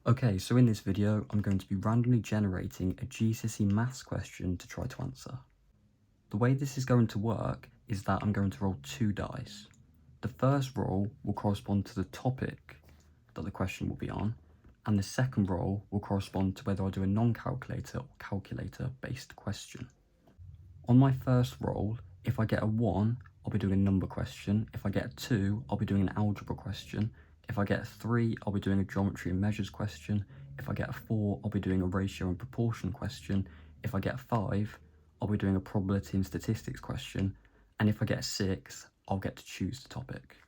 Okay, so in this video, I'm going to be randomly generating a GCSE maths question to try to answer. The way this is going to work is that I'm going to roll 2 dice. The first roll will correspond to the topic that the question will be on, and the second roll will correspond to whether I do a non-calculator or calculator-based question. On my first roll, if I get a 1, I'll be doing a number question. If I get a 2, I'll be doing an algebra question. If I get a 3, I'll be doing a geometry and measures question. If I get a 4, I'll be doing a ratio and proportion question. If I get a 5, I'll be doing a probability and statistics question. And if I get a 6, I'll get to choose the topic.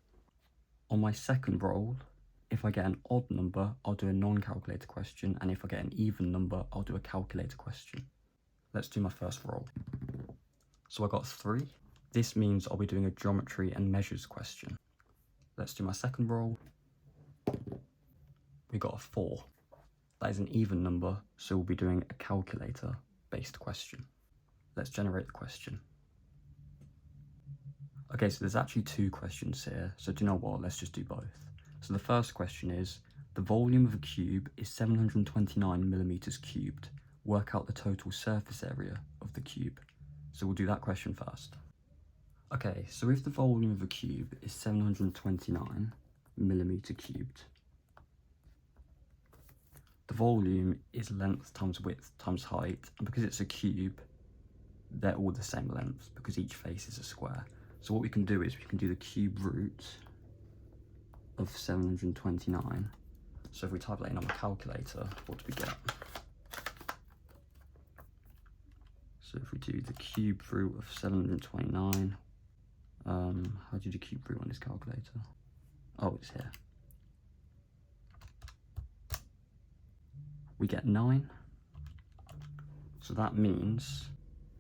On my second roll, if I get an odd number, I'll do a non-calculator question. And if I get an even number, I'll do a calculator question. Let's do my first roll. So I got 3. This means I'll be doing a geometry and measures question. Let's do my second roll. We got a 4. That is an even number, so we'll be doing a calculator-based question. Let's generate the question. Okay, so there's actually 2 questions here, so do you know what, let's just do both. So the first question is, the volume of a cube is 729 millimeters cubed. Work out the total surface area of the cube. So we'll do that question first. Okay, so if the volume of a cube is 729 millimeter cubed, the volume is length times width times height, and because it's a cube, they're all the same length because each face is a square. So what we can do is we can do the cube root of 729. So if we type that in on a calculator, what do we get? So if we do the cube root of 729, how do you do cube root on this calculator? Oh, it's here. We get 9. So that means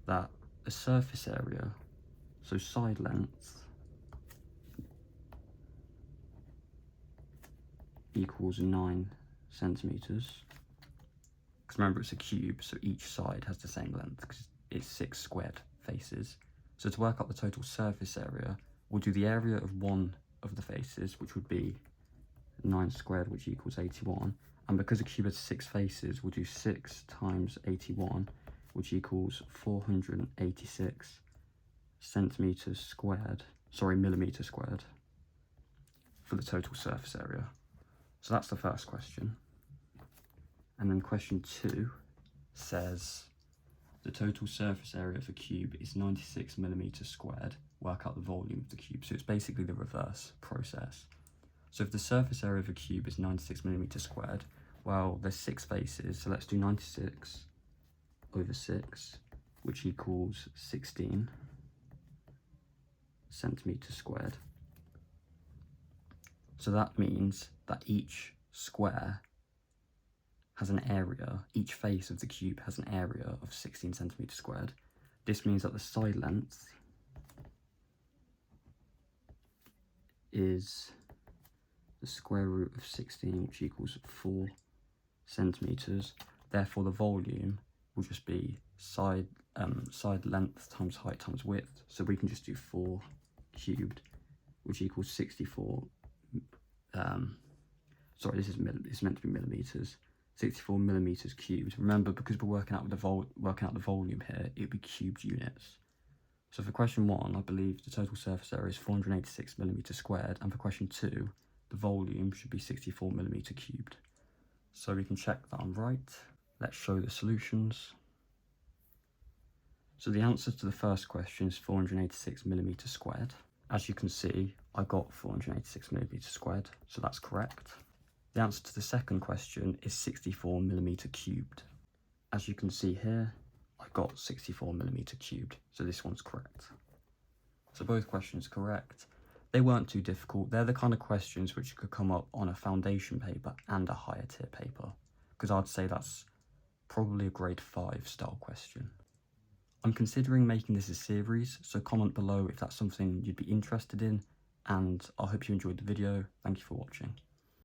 that the surface area, so side length, equals 9 centimeters. Because remember, it's a cube, so each side has the same length because it's 6 squared faces. So to work out the total surface area, we'll do the area of one of the faces, which would be 9 squared, which equals 81. And because a cube has 6 faces, we'll do 6 times 81, which equals 486 millimeters squared for the total surface area. So that's the first question. And then question 2 says, the total surface area of a cube is 96 millimeters squared. Work out the volume of the cube. So it's basically the reverse process. So if the surface area of a cube is 96 millimeters squared, well, there's 6 faces, so let's do 96 over 6, which equals 16 centimeters squared. So that means that each square has an area, each face of the cube has an area of 16 centimeters squared. This means that the side length is the square root of 16, which equals 4 centimeters. Therefore, the volume will just be side length times height times width. So we can just do 4 cubed, which equals 64. Sorry, this is meant to be millimeters. 64 millimeters cubed. Remember, because we're working out the volume here, it would be cubed units. So for question 1, I believe the total surface area is 486 millimeters squared, and for question 2, the volume should be 64 millimeter cubed. So we can check that I'm right. Let's show the solutions. So the answer to the first question is 486 millimeters squared. As you can see, I got 486 millimeters squared, so that's correct. The answer to the second question is 64 millimeter cubed. As you can see here, I got 64 millimeter cubed, so this one's correct. So both questions correct. They weren't too difficult. They're the kind of questions which could come up on a foundation paper and a higher tier paper, because I'd say that's probably a grade 5 style question. I'm considering making this a series, so comment below if that's something you'd be interested in, and I hope you enjoyed the video. Thank you for watching.